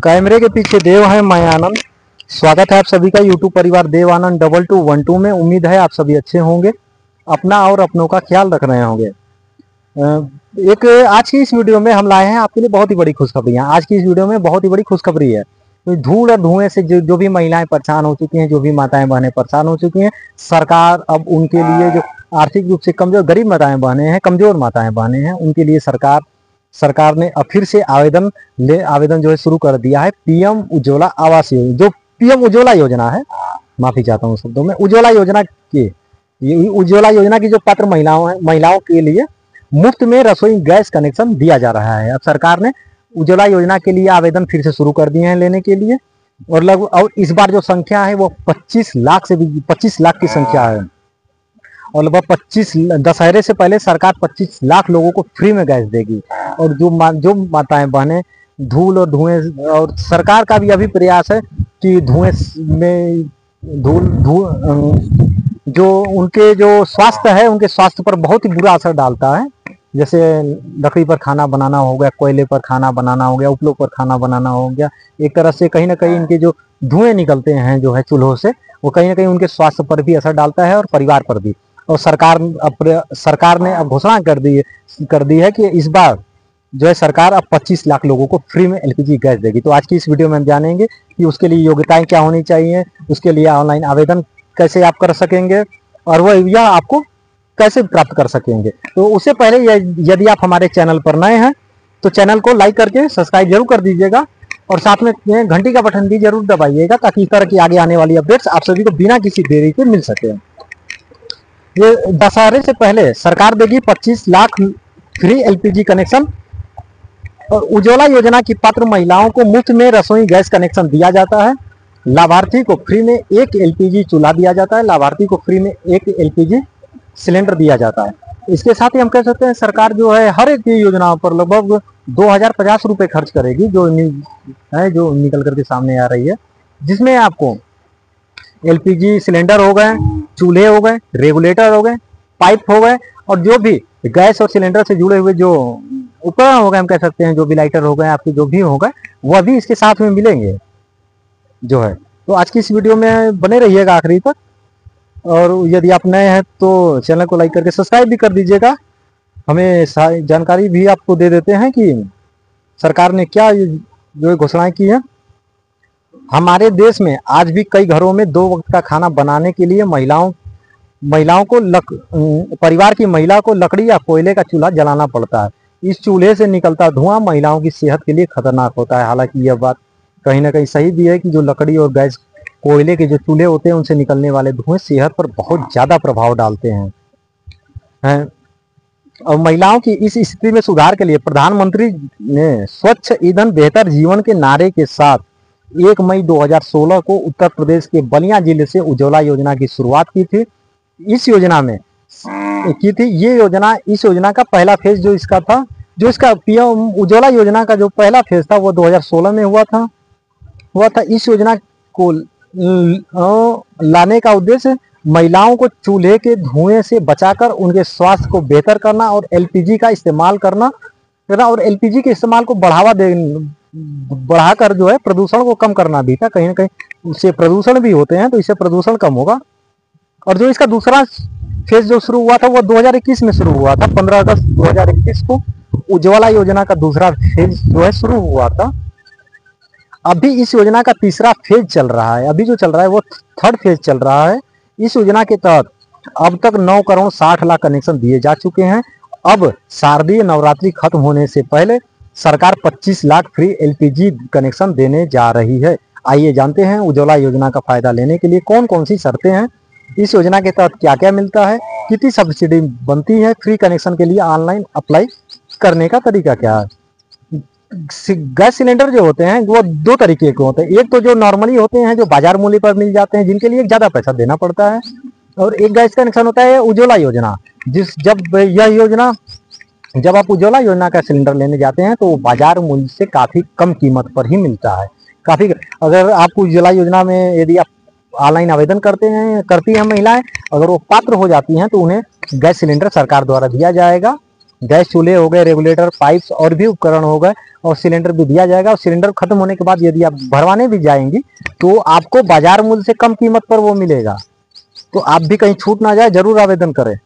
कैमरे के पीछे देव है, मैं आनंद। स्वागत है आप सभी का यूट्यूब परिवार देव आनंद 2212 में। उम्मीद है आप सभी अच्छे होंगे, अपना और अपनों का ख्याल रख रहे होंगे। एक आज की इस वीडियो में हम लाए हैं आपके लिए बहुत ही बड़ी खुशखबरियां। आज की इस वीडियो में बहुत ही बड़ी खुशखबरी है। तो धूल और धुएं से जो भी महिलाएं परेशान हो चुकी हैं, जो भी माताएं बहनें परेशान हो चुकी हैं, सरकार अब उनके लिए जो आर्थिक रूप से कमजोर गरीब माताएं बहनें हैं, कमजोर माताएं बहनें हैं, उनके लिए सरकार ने अब फिर से आवेदन जो है शुरू कर दिया है। पीएम उज्ज्वला आवास योजना, जो पीएम उज्ज्वला योजना है, माफी चाहता हूँ शब्दों में, उज्ज्वला योजना की जो पात्र महिलाओं के लिए मुफ्त में रसोई गैस कनेक्शन दिया जा रहा है। अब सरकार ने उज्ज्वला योजना के लिए आवेदन फिर से शुरू कर दिए हैं लेने के लिए, और इस बार जो संख्या है वो 25 लाख की संख्या है। और लगभग दशहरे से पहले सरकार 25 लाख लोगों को फ्री में गैस देगी। और जो माताएं बहनें धूल और धुएं, और सरकार का भी अभी प्रयास है कि धुएं में जो उनके जो स्वास्थ्य है, उनके स्वास्थ्य पर बहुत ही बुरा असर डालता है। जैसे लकड़ी पर खाना बनाना हो गया, कोयले पर खाना बनाना हो गया, उपलों पर खाना बनाना हो गया। एक तरह से कहीं ना कहीं इनके जो धुएं निकलते हैं जो है चूल्हों से, वो कहीं ना कहीं उनके स्वास्थ्य पर भी असर डालता है और परिवार पर भी। और सरकार ने अब घोषणा कर दी है कि इस बार जो है सरकार अब 25 लाख लोगों को फ्री में एलपीजी गैस देगी। तो आज की इस वीडियो में हम जानेंगे कि उसके लिए योग्यताएं क्या होनी चाहिए, उसके लिए ऑनलाइन आवेदन कैसे आप कर सकेंगे, और वह यह आपको कैसे प्राप्त कर सकेंगे। तो उससे पहले यदि आप हमारे चैनल पर नए हैं तो चैनल को लाइक करके सब्सक्राइब जरूर कर दीजिएगा, और साथ में घंटी का बटन भी जरूर दबाइएगा, ताकि इस तरह की आगे आने वाली अपडेट्स आप सभी को बिना किसी देरी के मिल सके। ये दशहरे से पहले सरकार देगी 25 लाख फ्री एलपीजी कनेक्शन। और उज्ज्वला योजना की पात्र महिलाओं को मुफ्त में रसोई गैस कनेक्शन दिया जाता है। लाभार्थी को फ्री में एक एलपीजी चूल्हा दिया जाता है। लाभार्थी को फ्री में एक एलपीजी सिलेंडर दिया जाता है। इसके साथ ही हम कह सकते हैं सरकार जो है हर एक योजनाओं पर लगभग 2050 रुपये खर्च करेगी, जो निकल करके सामने आ रही है, जिसमें आपको एलपीजी सिलेंडर हो गए, चूल्हे हो गए, रेगुलेटर हो गए, पाइप हो गए, और जो भी गैस और सिलेंडर से जुड़े हुए जो उपकरण हो गए, हम कह सकते हैं जो भी लाइटर हो गए, आपके जो भी हो गए, वह भी इसके साथ में मिलेंगे जो है। तो आज की इस वीडियो में बने रहिएगा आखिरी तक, और यदि आप नए हैं तो चैनल को लाइक करके सब्सक्राइब भी कर दीजिएगा। हमें जानकारी भी आपको दे देते हैं कि सरकार ने क्या जो घोषणाएं की है। हमारे देश में आज भी कई घरों में 2 वक्त का खाना बनाने के लिए महिलाओं को परिवार की महिला को लकड़ी या कोयले का चूल्हा जलाना पड़ता है। इस चूल्हे से निकलता धुआं महिलाओं की सेहत के लिए खतरनाक होता है। हालांकि यह बात कहीं ना कहीं सही भी है कि जो लकड़ी और गैस कोयले के जो चूल्हे होते हैं, उनसे निकलने वाले धुएं सेहत पर बहुत ज्यादा प्रभाव डालते हैं। और महिलाओं की इस स्थिति में सुधार के लिए प्रधानमंत्री ने स्वच्छ ईंधन बेहतर जीवन के नारे के साथ 1 मई 2016 को उत्तर प्रदेश के बलिया जिले से उज्ज्वला योजना की शुरुआत की थी। इस योजना का पहला फेज जो इसका पीएम उज्ज्वला योजना का जो पहला फेज था वो 2016 में हुआ था। इस योजना को लाने का उद्देश्य महिलाओं को चूल्हे के धुएं से बचाकर उनके स्वास्थ्य को बेहतर करना, और एलपीजी का इस्तेमाल करना, और एलपीजी के इस्तेमाल को बढ़ाकर जो है प्रदूषण को कम करना भी था। कहीं ना कहीं उससे प्रदूषण भी होते हैं, तो इससे प्रदूषण कम होगा। और जो इसका दूसरा फेज जो शुरू हुआ था वो 2021 में शुरू हुआ था। 15 अगस्त 2021 को उज्ज्वला योजना का दूसरा फेज जो है शुरू हुआ था। अभी इस योजना का तीसरा फेज चल रहा है। अभी जो चल रहा है वो 3rd फेज चल रहा है। इस योजना के तहत अब तक 9 करोड़ 60 लाख कनेक्शन दिए जा चुके हैं। अब शारदीय नवरात्रि खत्म होने से पहले सरकार 25 लाख फ्री एलपीजी कनेक्शन देने जा रही है। आइए जानते हैं उज्ज्वला योजना का फायदा लेने के लिए कौन कौन सी शर्तें हैं, इस योजना के तहत क्या क्या मिलता है, कितनी सब्सिडी बनती है, फ्री कनेक्शन के लिए ऑनलाइन अप्लाई करने का तरीका क्या है। गैस सिलेंडर जो होते हैं वो 2 तरीके के होते हैं। एक तो जो नॉर्मली होते हैं, जो बाजार मूल्य पर मिल जाते हैं, जिनके लिए ज्यादा पैसा देना पड़ता है, और एक गैस कनेक्शन होता है उज्ज्वला योजना। जब आप उज्ज्वला योजना का सिलेंडर लेने जाते हैं तो वो बाजार मूल्य से काफी कम कीमत पर ही मिलता है। अगर आपको उज्ज्वला योजना में यदि आप ऑनलाइन आवेदन करती हैं महिलाएं, अगर वो पात्र हो जाती हैं तो उन्हें गैस सिलेंडर सरकार द्वारा दिया जाएगा, गैस चूल्हे हो गए, रेगुलेटर, पाइप्स और भी उपकरण हो गए, और सिलेंडर भी दिया जाएगा। और सिलेंडर खत्म होने के बाद यदि आप भरवाने भी जाएंगी तो आपको बाजार मूल्य से कम कीमत पर वो मिलेगा। तो आप भी कहीं छूट ना जाए, जरूर आवेदन करें।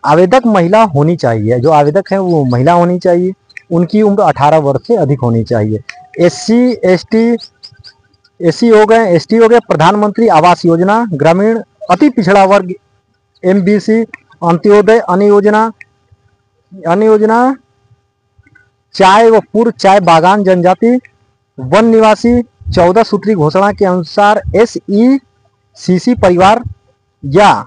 आवेदक महिला होनी चाहिए, जो आवेदक है वो महिला होनी चाहिए, उनकी उम्र 18 वर्ष से अधिक होनी चाहिए। एससी हो गए, एसटी हो गए, प्रधानमंत्री आवास योजना, ग्रामीण अति पिछड़ा वर्ग, एमबीसी, अंत्योदय अन्य योजना, चाय व पूर्व चाय बागान जनजाति, वन निवासी, 14 सूत्री घोषणा के अनुसार SECC परिवार या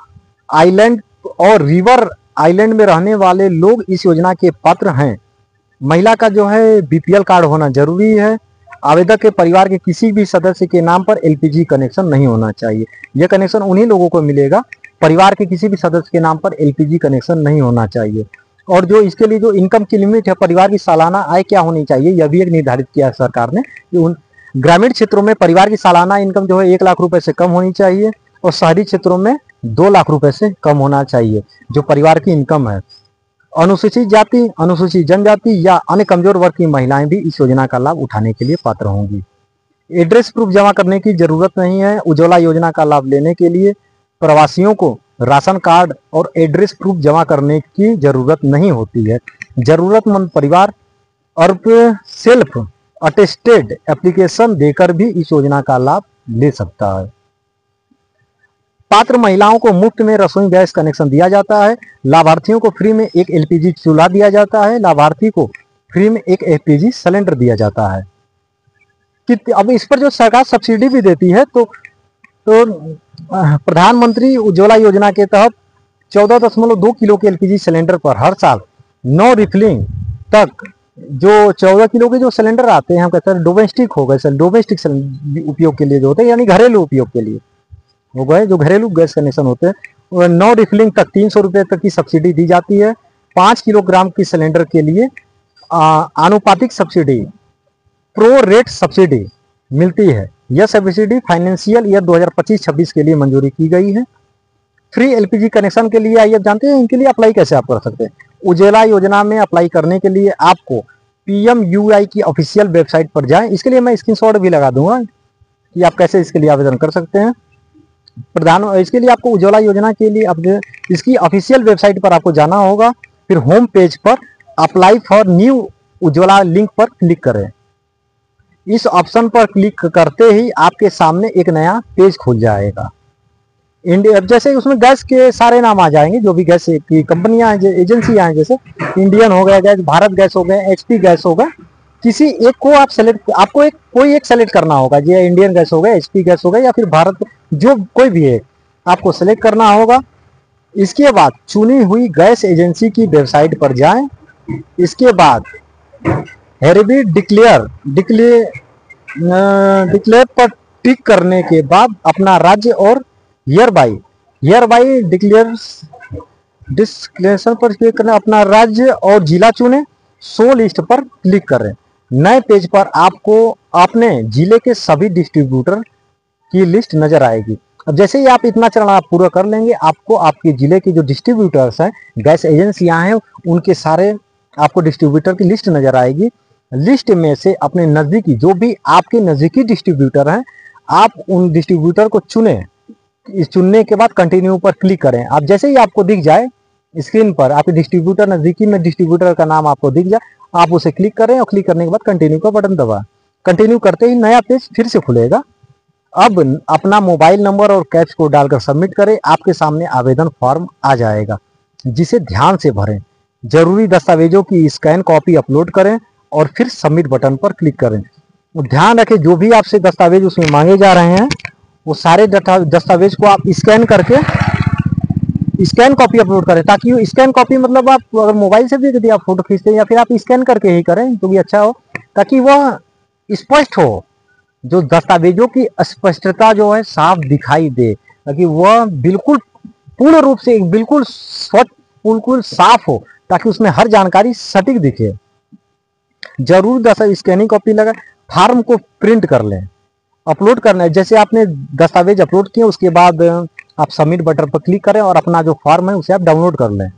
आइलैंड और रिवर आइलैंड में रहने वाले लोग इस योजना के पात्र हैं। महिला का जो है BPL कार्ड होना जरूरी है। आवेदक के परिवार के किसी भी सदस्य के नाम पर LPG कनेक्शन नहीं होना चाहिए। यह कनेक्शन उन्हीं लोगों को मिलेगा, परिवार के किसी भी सदस्य के नाम पर LPG कनेक्शन नहीं होना चाहिए। और जो इसके लिए जो इनकम की लिमिट है, परिवार की सालाना आय क्या होनी चाहिए, यह भी एक निर्धारित किया है सरकार ने। उन ग्रामीण क्षेत्रों में परिवार की सालाना इनकम जो है 1 लाख रुपए से कम होनी चाहिए, और शहरी क्षेत्रों में 2 लाख रुपए से कम होना चाहिए जो परिवार की इनकम है। अनुसूचित जाति, अनुसूचित जनजाति या अन्य कमजोर वर्ग की महिलाएं भी इस योजना का लाभ उठाने के लिए पात्र होंगी। एड्रेस प्रूफ जमा करने की जरूरत नहीं है। उज्ज्वला योजना का लाभ लेने के लिए प्रवासियों को राशन कार्ड और एड्रेस प्रूफ जमा करने की जरूरत नहीं होती है। जरूरतमंद परिवार और सेल्फ अटेस्टेड एप्लीकेशन देकर भी इस योजना का लाभ ले सकता है। पात्र महिलाओं को मुफ्त में रसोई गैस कनेक्शन दिया जाता है। लाभार्थियों को फ्री में एक LPG चूल्हा दिया जाता है। लाभार्थी को फ्री में एक LPG सिलेंडर दिया जाता है। अब इस पर जो सरकार सब्सिडी भी देती है, तो प्रधानमंत्री उज्ज्वला योजना के तहत 14.2 किलो के LPG सिलेंडर पर हर साल 9 रिफिलिंग तक जो 14 किलो के जो सिलेंडर आते हैं, हम कहते हैं डोमेस्टिक हो गए, डोमेस्टिक उपयोग के लिए जो होते हैं, यानी घरेलू उपयोग के लिए हो गए, जो घरेलू गैस कनेक्शन होते हैं, 9 रिफिलिंग तक 300 रुपये तक की सब्सिडी दी जाती है। 5 किलोग्राम की सिलेंडर के लिए आनुपातिक सब्सिडी, प्रो रेट सब्सिडी मिलती है। यह सब्सिडी फाइनेंशियल ईयर 2025-26 के लिए मंजूरी की गई है। फ्री LPG कनेक्शन के लिए आइए जानते हैं इनके लिए अप्लाई कैसे आप कर सकते हैं। उज्ज्वला योजना में अप्लाई करने के लिए आपको PMUI की ऑफिशियल वेबसाइट पर जाएं। इसके लिए मैं स्क्रीनशॉट भी लगा दूंगा कि आप कैसे इसके लिए आवेदन कर सकते हैं। इसके लिए आपको उज्ज्वला योजना के लिए इसकी ऑफिशियल वेबसाइट पर आपको जाना होगा। फिर होम पेज पर apply for new Ujjwala link पर क्लिक करें। इस ऑप्शन पर क्लिक करते ही आपके सामने एक नया पेज खुल जाएगा। जैसे उसमें गैस के सारे नाम आ जाएंगे, जो भी गैस की कंपनियां हैं, एजेंसियां हैं, जैसे इंडियन हो गया गैस, भारत गैस हो गया, HP गैस होगा। किसी एक को आप आपको कोई एक सेलेक्ट करना होगा, जो इंडियन गैस हो गया, HP गैस हो गया, या फिर भारत, जो कोई भी है आपको सेलेक्ट करना होगा। इसके बाद चुनी हुई गैस एजेंसी की वेबसाइट पर जाएं। इसके बाद हेरबी डिक्लेयर पर टिक करने के बाद अपना राज्य और हियर बाई डिक्लेरेशन पर क्लिक करें। अपना राज्य और जिला चुनें। शो लिस्ट पर क्लिक करें। नए पेज पर आपको अपने जिले के सभी डिस्ट्रीब्यूटर की लिस्ट नजर आएगी। अब जैसे ही आप इतना चरण आप पूरा कर लेंगे, आपको आपके जिले के जो डिस्ट्रीब्यूटर्स हैं, गैस एजेंसियां हैं, उनके सारे आपको डिस्ट्रीब्यूटर की लिस्ट नजर आएगी। लिस्ट में से अपने नजदीकी, जो भी आपके नजदीकी डिस्ट्रीब्यूटर हैं, आप उन डिस्ट्रीब्यूटर को चुनें। इस चुनने के बाद कंटिन्यू पर क्लिक करें। आप जैसे ही आपको दिख जाए स्क्रीन पर आपके डिस्ट्रीब्यूटर, नजदीकी में डिस्ट्रीब्यूटर का नाम आपको दिख जाए, आप उसे क्लिक करें और क्लिक करने के बाद कंटिन्यू का बटन दबाएं। कंटिन्यू करते ही नया पेज फिर से खुलेगा। अब अपना मोबाइल नंबर और कैप्च कोड डालकर सबमिट करें। आपके सामने आवेदन फॉर्म आ जाएगा, जिसे ध्यान से भरें। जरूरी दस्तावेजों की स्कैन कॉपी अपलोड करें और फिर सबमिट बटन पर क्लिक करें। ध्यान रखें, जो भी आपसे दस्तावेज उसमें मांगे जा रहे हैं, वो सारे दस्तावेज को आप स्कैन करके स्कैन कॉपी अपलोड करें, ताकि स्कैन कॉपी मतलब आप अगर मोबाइल से भी यदि आप फोटो खींचते हैं या फिर आप स्कैन करके ही करें तो भी अच्छा हो, ताकि वह स्पष्ट हो, जो दस्तावेजों की स्पष्टता जो है साफ दिखाई दे, ताकि वह बिल्कुल पूर्ण रूप से बिल्कुल स्वच्छ, बिल्कुल साफ हो, ताकि उसमें हर जानकारी सटीक दिखे। जरूर दस्तावेज स्कैनिंग कॉपी लगा, फॉर्म को प्रिंट कर लें, अपलोड करना है। जैसे आपने दस्तावेज अपलोड किए, उसके बाद आप सबमिट बटन पर क्लिक करें और अपना जो फॉर्म है उसे आप डाउनलोड कर लें।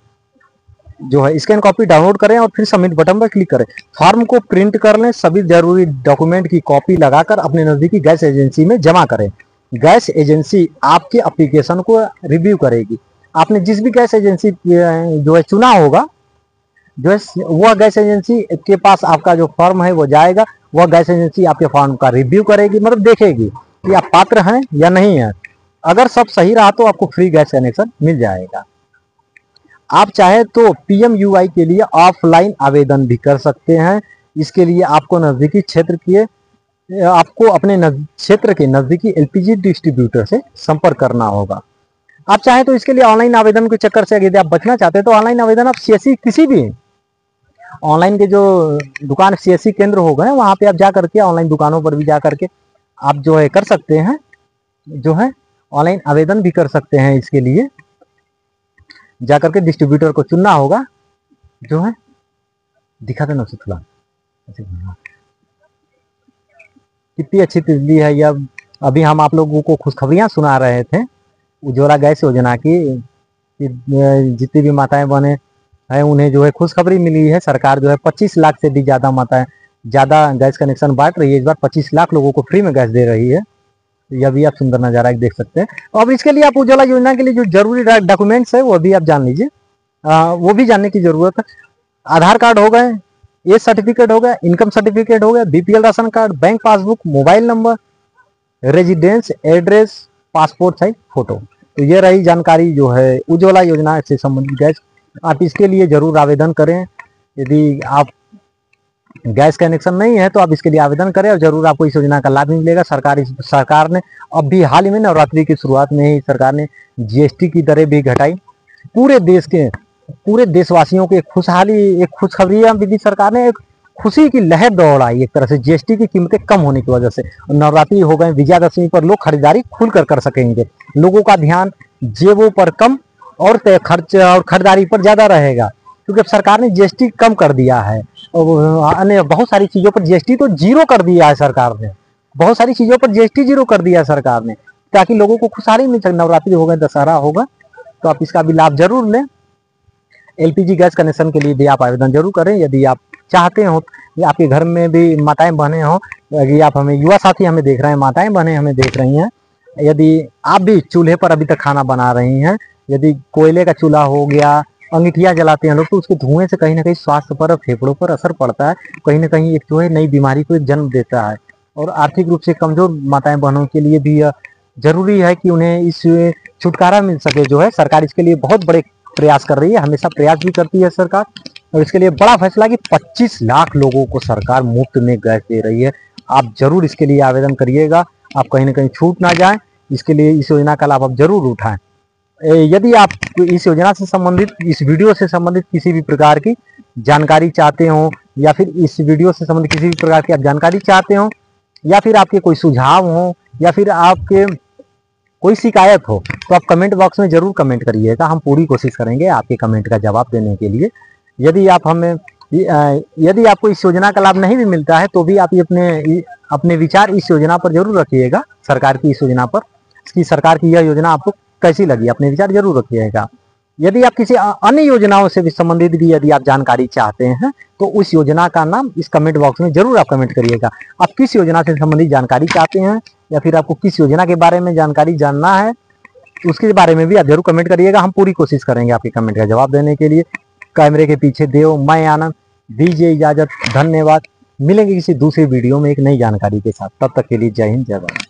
जो है स्कैन कॉपी डाउनलोड करें और फिर सबमिट बटन पर क्लिक करें। फॉर्म को प्रिंट कर लें, सभी जरूरी डॉक्यूमेंट की कॉपी लगाकर अपने नजदीकी गैस एजेंसी में जमा करें। गैस एजेंसी आपके एप्लीकेशन को रिव्यू करेगी। आपने जिस भी गैस एजेंसी जो है चुना होगा, जो है वह गैस एजेंसी के पास आपका जो फॉर्म है वो जाएगा। वह गैस एजेंसी आपके फॉर्म का रिव्यू करेगी, मतलब देखेगी कि आप पात्र हैं या नहीं है। अगर सब सही रहा तो आपको फ्री गैस कनेक्शन मिल जाएगा। आप चाहे तो PMUY के लिए ऑफलाइन आवेदन भी कर सकते हैं। इसके लिए आपको नजदीकी क्षेत्र के आपको अपने क्षेत्र के नजदीकी LPG डिस्ट्रीब्यूटर से संपर्क करना होगा। आप चाहे तो इसके लिए ऑनलाइन आवेदन के चक्कर से यदि आप बचना चाहते हैं तो ऑनलाइन आवेदन आप CSC किसी भी ऑनलाइन के जो दुकान CSC केंद्र हो गए वहां पे आप जा करके ऑनलाइन दुकानों पर भी जा करके आप जो है कर सकते हैं, जो है ऑनलाइन आवेदन भी कर सकते हैं। इसके लिए जा करके डिस्ट्रीब्यूटर को चुनना होगा, जो है दिखा देना उसे थोड़ा। कितनी अच्छी तिजली है यह। अभी हम आप लोगों को खुशखबरियां सुना रहे थे उज्ज्वला गैस योजना की। जितनी भी माताएं बहनें हैं उन्हें जो है खुशखबरी मिली है। सरकार जो है 25 लाख से भी ज्यादा माताएं ज्यादा गैस कनेक्शन बांट रही है। इस बार 25 लाख लोगों को फ्री में गैस दे रही है। यह भी आप सुंदर नजारा देख सकते हैं। अब इसके लिए आप उज्ज्वला योजना के लिए जो जरूरी डॉक्यूमेंट्स है वो भी आप जान लीजिए, वो भी जानने की जरूरत है। आधार कार्ड हो गए, एज सर्टिफिकेट हो गया, इनकम सर्टिफिकेट हो गया, BPL ration card, bank passbook, mobile number, residence address, passport size photo. तो ये रही जानकारी जो है उज्ज्वला योजना से संबंधित गैस। आप इसके लिए जरूर आवेदन करें। यदि आप गैस कनेक्शन नहीं है तो आप इसके लिए आवेदन करें और जरूर आपको इस योजना का लाभ मिलेगा। सरकार ने अभी हाल ही में नवरात्रि की शुरुआत में ही सरकार ने GST की दरें भी घटाई। पूरे देशवासियों के एक खुशखबरियां भी दी सरकार ने। एक खुशी की लहर दौड़ाई एक तरह से GST की कीमतें कम होने की वजह से। नवरात्रि हो गए, विजयादशमी पर लोग खरीदारी खुलकर कर सकेंगे। लोगों का ध्यान जेबों पर कम और खर्च और खरीदारी पर ज्यादा रहेगा, क्योंकि अब सरकार ने GST कम कर दिया है। और बहुत सारी चीजों पर GST तो जीरो कर दिया है सरकार ने। बहुत सारी चीजों पर GST जीरो कर दिया है सरकार ने, ताकि लोगों को खुशहाली मिल सके। नवरात्रि हो गए, दशहरा होगा, तो आप इसका भी लाभ जरूर लें। LPG गैस कनेक्शन के लिए भी आप आवेदन जरूर करें। यदि आप चाहते हो, आपके घर में भी माताएं बहनें हो, यदि आप हमें युवा साथी हमें देख रहे हैं, माताएं बहनें हमें देख रही हैं, यदि आप भी चूल्हे पर अभी तक खाना बना रही हैं, यदि कोयले का चूल्हा हो गया, अंगीठियां जलाते हैं लोग, तो उसके धुएं से कहीं ना कहीं स्वास्थ्य पर, फेफड़ों पर असर पड़ता है। कहीं ना कहीं एक जो है नई बीमारी को जन्म देता है। और आर्थिक रूप से कमजोर माताएं बहनों के लिए भी जरूरी है कि उन्हें इस छुटकारा मिल सके। जो है सरकार इसके लिए बहुत बड़े प्रयास कर रही है, हमेशा प्रयास भी करती है सरकार। और इसके लिए बड़ा फैसला कि 25 लाख लोगों को सरकार मुफ्त में गैस दे रही है। आप जरूर इसके लिए आवेदन करिएगा, आप कहीं ना कहीं छूट ना जाए। इसके लिए इस योजना का लाभ आप जरूर उठाएं। यदि आप इस योजना से संबंधित, इस वीडियो से संबंधित किसी भी प्रकार की जानकारी चाहते हो, या फिर इस वीडियो से संबंधित किसी भी प्रकार की आप जानकारी चाहते हो, या फिर आपके कोई सुझाव हो, या फिर आपके कोई शिकायत हो, तो आप कमेंट बॉक्स में जरूर कमेंट करिएगा। हम पूरी कोशिश करेंगे आपके कमेंट का जवाब देने के लिए। यदि आपको इस योजना का लाभ नहीं भी मिलता है तो भी आप अपने विचार इस योजना पर जरूर रखिएगा। सरकार की इस योजना पर, कि सरकार की यह योजना आपको कैसी लगी, अपने विचार जरूर रखिएगा। यदि आप किसी अन्य योजनाओं से भी संबंधित भी यदि आप जानकारी चाहते हैं तो उस योजना का नाम इस कमेंट बॉक्स में जरूर आप कमेंट करिएगा। आप किस योजना से संबंधित जानकारी चाहते हैं, या फिर आपको किस योजना के बारे में जानकारी जानना है, उसके बारे में भी आप जरूर कमेंट करिएगा। हम पूरी कोशिश करेंगे आपके कमेंट का जवाब देने के लिए। कैमरे के पीछे देव, मैं आनंद, दीजिए इजाजत, धन्यवाद। मिलेंगे किसी दूसरी वीडियो में एक नई जानकारी के साथ। तब तक के लिए जय हिंद, जय भारत।